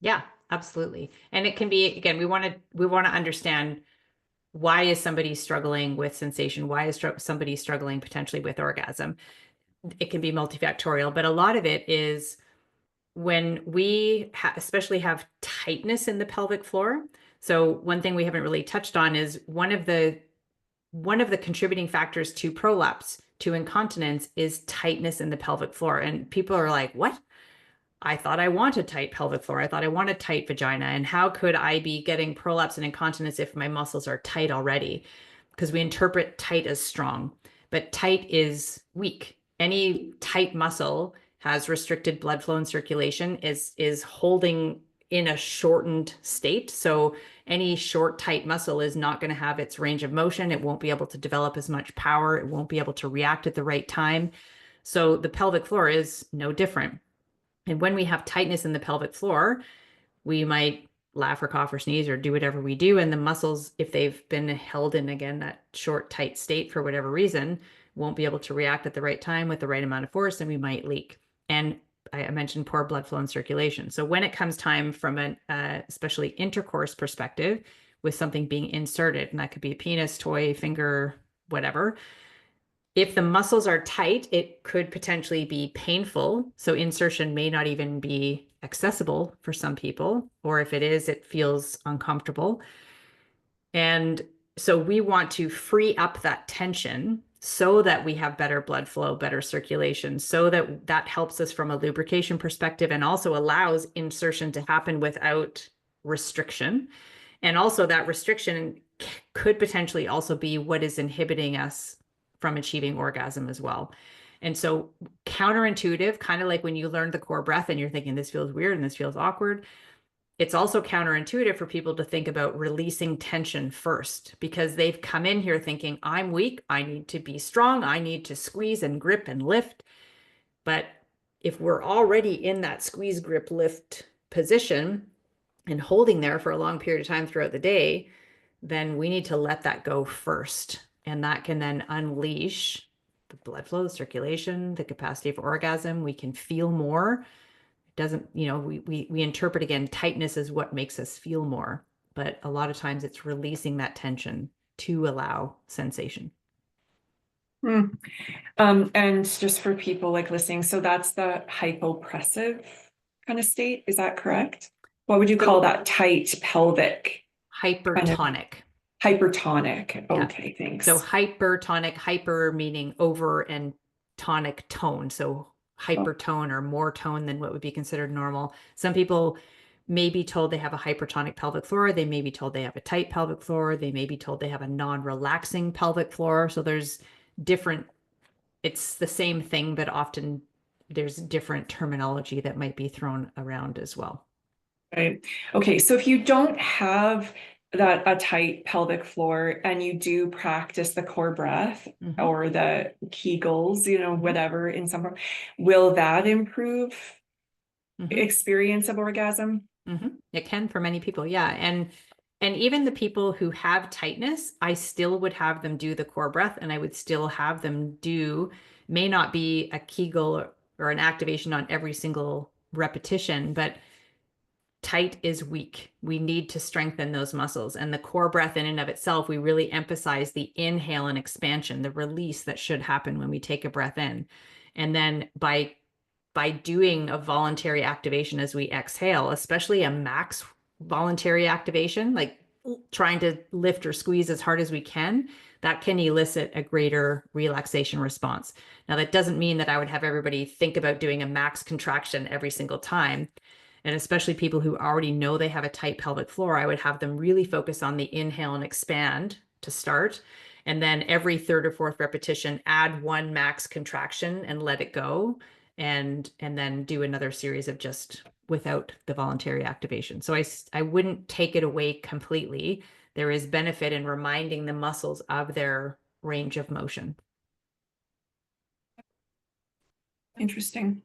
Yeah, absolutely. And it can be, again, we want to understand, why is somebody struggling with sensation? Why is somebody struggling potentially with orgasm? It can be multifactorial, but a lot of it is when we especially have tightness in the pelvic floor. So one thing we haven't really touched on is one of the contributing factors to prolapse, to incontinence is tightness in the pelvic floor. And people are like, what? I thought I want a tight pelvic floor. I thought I want a tight vagina. And how could I be getting prolapse and incontinence if my muscles are tight already? Because we interpret tight as strong, but tight is weak. Any tight muscle has restricted blood flow and circulation, is holding in a shortened state. So any short, tight muscle is not going to have its range of motion. It won't be able to develop as much power. It won't be able to react at the right time. So the pelvic floor is no different. And when we have tightness in the pelvic floor, we might laugh or cough or sneeze or do whatever we do. And the muscles, if they've been held in, again, that short, tight state for whatever reason, won't be able to react at the right time with the right amount of force, and we might leak. And I mentioned poor blood flow and circulation. So when it comes time from an especially intercourse perspective, with something being inserted, and that could be a penis, toy, finger, whatever, if the muscles are tight, it could potentially be painful. So insertion may not even be accessible for some people, or if it is, it feels uncomfortable. And so we want to free up that tension so that we have better blood flow, better circulation, so that that helps us from a lubrication perspective and also allows insertion to happen without restriction. And also that restriction could potentially also be what is inhibiting us from achieving orgasm as well. And so counterintuitive, kind of like when you learned the core breath and you're thinking this feels weird and this feels awkward, it's also counterintuitive for people to think about releasing tension first, because they've come in here thinking, I'm weak, I need to be strong, I need to squeeze and grip and lift. But if we're already in that squeeze, grip, lift position and holding there for a long period of time throughout the day, then we need to let that go first. And that can then unleash the blood flow, the circulation, the capacity for orgasm. We can feel more. It doesn't, we interpret, again, tightness is what makes us feel more. But a lot of times it's releasing that tension to allow sensation. Hmm. And just for people like listening, so that's the hypopressive kind of state. Is that correct? What would you call that tight pelvic? Hypertonic. Hypertonic. Yeah. Okay, thanks. So hypertonic, hyper meaning over, and tonic, tone. So hypertone or more tone than what would be considered normal. Some people may be told they have a hypertonic pelvic floor. They may be told they have a tight pelvic floor. They may be told they have a non-relaxing pelvic floor. So there's different, it's the same thing, but often there's different terminology that might be thrown around as well. Right. Okay. So if you don't have that a tight pelvic floor and you do practice the core breath or the Kegels, whatever in some form, will that improve experience of orgasm? It can for many people. Yeah. And even the people who have tightness, I still would have them do the core breath, and I would still have them do, may not be a Kegel or an activation on every single repetition, but tight is weak. We need to strengthen those muscles. And the core breath in and of itself, we really emphasize the inhale and expansion, the release that should happen when we take a breath in. And then by doing a voluntary activation as we exhale, especially a max voluntary activation, like trying to lift or squeeze as hard as we can, that can elicit a greater relaxation response. Now, that doesn't mean that I would have everybody think about doing a max contraction every single time. And especially people who already know they have a tight pelvic floor, I would have them really focus on the inhale and expand to start. And then every third or fourth repetition, add one max contraction and let it go. And then do another series of just without the voluntary activation. So I wouldn't take it away completely. There is benefit in reminding the muscles of their range of motion. Interesting.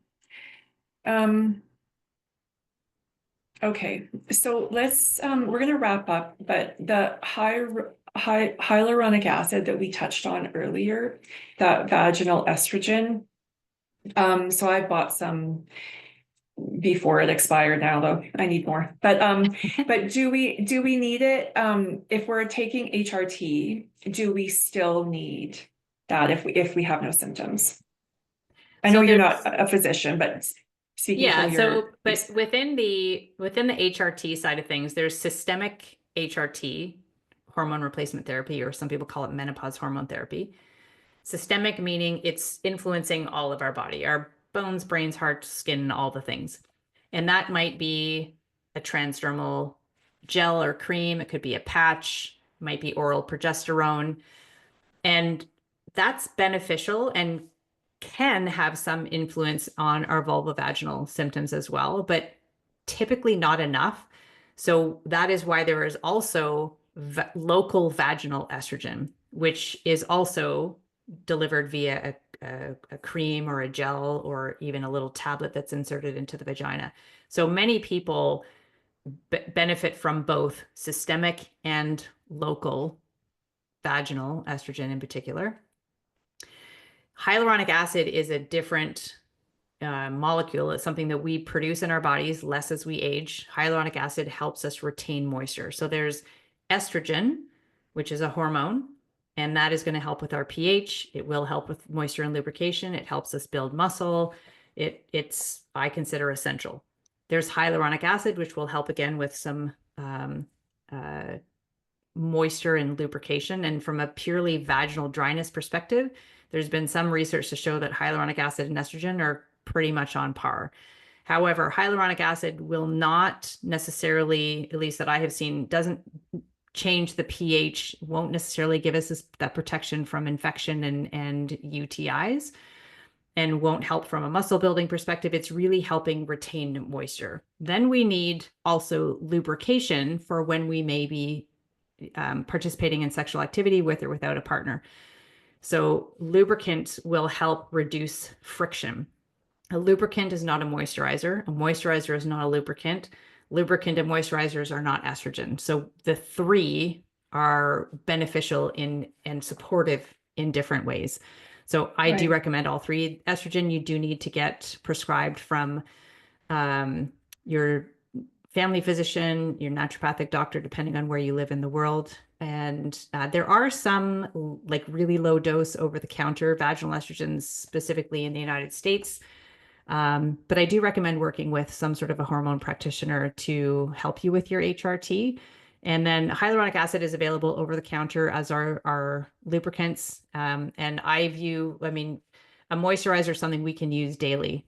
Okay, so let's we're going to wrap up, but the hyaluronic acid that we touched on earlier, that vaginal estrogen. So I bought some before it expired now, though I need more. But do we need it? If we're taking HRT, do we still need that if we have no symptoms? I know you're not a physician, but speaking from your but within the HRT side of things, there's systemic HRT, hormone replacement therapy, or some people call it menopause hormone therapy. Systemic meaning it's influencing all of our body, our bones, brains, heart, skin, all the things. And that might be a transdermal gel or cream. It could be a patch, it might be oral progesterone. And that's beneficial and can have some influence on our vulvovaginal symptoms as well, but typically not enough. So that is why there is also local vaginal estrogen, which is also delivered via a cream or a gel or even a little tablet that's inserted into the vagina. So many people benefit from both systemic and local vaginal estrogen in particular. Hyaluronic acid is a different molecule. It's something that we produce in our bodies less as we age. Hyaluronic acid helps us retain moisture. So there's estrogen, which is a hormone, and that is going to help with our pH. It will help with moisture and lubrication. It helps us build muscle. It's, I consider, essential. There's hyaluronic acid, which will help again with some uh, moisture and lubrication. And from a purely vaginal dryness perspective, there's been some research to show that hyaluronic acid and estrogen are pretty much on par. However, hyaluronic acid will not necessarily, at least that I have seen, doesn't change the pH, won't necessarily give us that protection from infection and UTIs, and won't help from a muscle building perspective. It's really helping retain moisture. Then we need also lubrication for when we may be participating in sexual activity with or without a partner. So lubricant will help reduce friction. A lubricant is not a moisturizer. A moisturizer is not a lubricant. Lubricant and moisturizers are not estrogen. So the three are beneficial in and supportive in different ways. So I do recommend all three. Estrogen, you do need to get prescribed from your family physician, your naturopathic doctor, depending on where you live in the world. And there are some like really low dose over the counter vaginal estrogens, specifically in the United States. But I do recommend working with some sort of a hormone practitioner to help you with your HRT. And then hyaluronic acid is available over the counter as our lubricants. And I mean, a moisturizer is something we can use daily.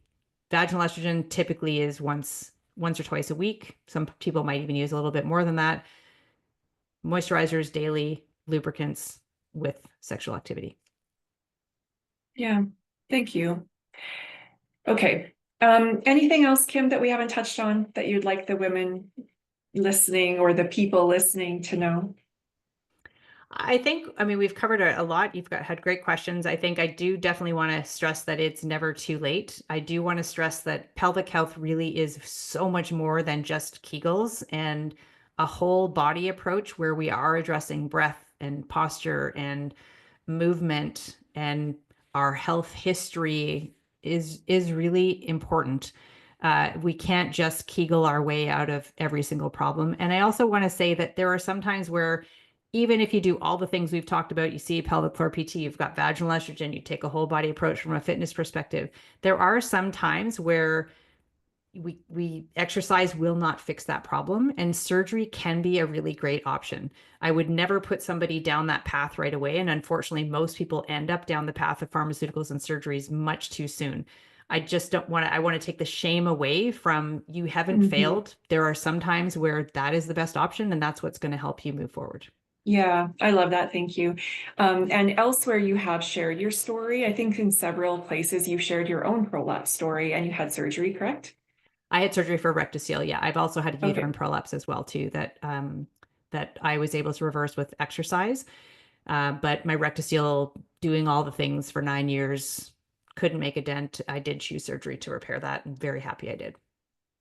Vaginal estrogen typically is once or twice a week. Some people might even use a little bit more than that. Moisturizers daily, lubricants with sexual activity. Yeah, thank you. Okay. Anything else, Kim, that we haven't touched on that you'd like the women listening or the people listening to know? I mean, we've covered a lot. You've had great questions. I think I do definitely want to stress that it's never too late. I do want to stress that pelvic health really is so much more than just Kegels and a whole body approach where we are addressing breath and posture and movement, and our health history is really important. We can't just Kegel our way out of every single problem. And I also want to say that there are some times where even if you do all the things we've talked about, you see pelvic floor PT, you've got vaginal estrogen, you take a whole body approach from a fitness perspective. There are some times where we exercise will not fix that problem, and surgery can be a really great option. I would never put somebody down that path right away, and unfortunately most people end up down the path of pharmaceuticals and surgeries much too soon. I just don't want to, I want to take the shame away from you haven't failed. There are some times where that is the best option, and that's what's going to help you move forward. Yeah, I love that. Thank you. And elsewhere, you have shared your story. I think in several places you've shared your own prolapse story and you had surgery, correct? I had surgery for rectocele. Yeah, I've also had a Okay. uterine prolapse as well too that I was able to reverse with exercise. But my rectocele, doing all the things for 9 years, couldn't make a dent. I did choose surgery to repair that, and very happy I did.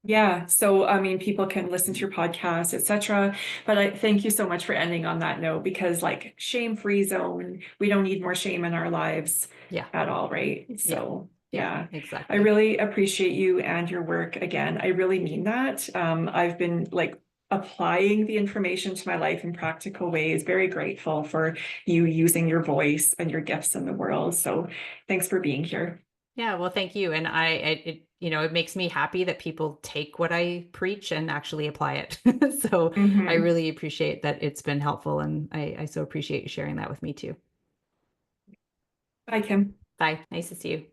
Yeah. So, I mean, people can listen to your podcast, etc. But I thank you so much for ending on that note because, like, shame-free zone, we don't need more shame in our lives Yeah. at all, right? So, yeah, I exactly. really appreciate you and your work again. I really mean that. I've been like applying the information to my life in practical ways. Very grateful for you using your voice and your gifts in the world. So, thanks for being here. Yeah, well, thank you. And it makes me happy that people take what I preach and actually apply it. So I Mhm. really appreciate that it's been helpful. And I so appreciate you sharing that with me too. Bye, Kim. Bye. Nice to see you.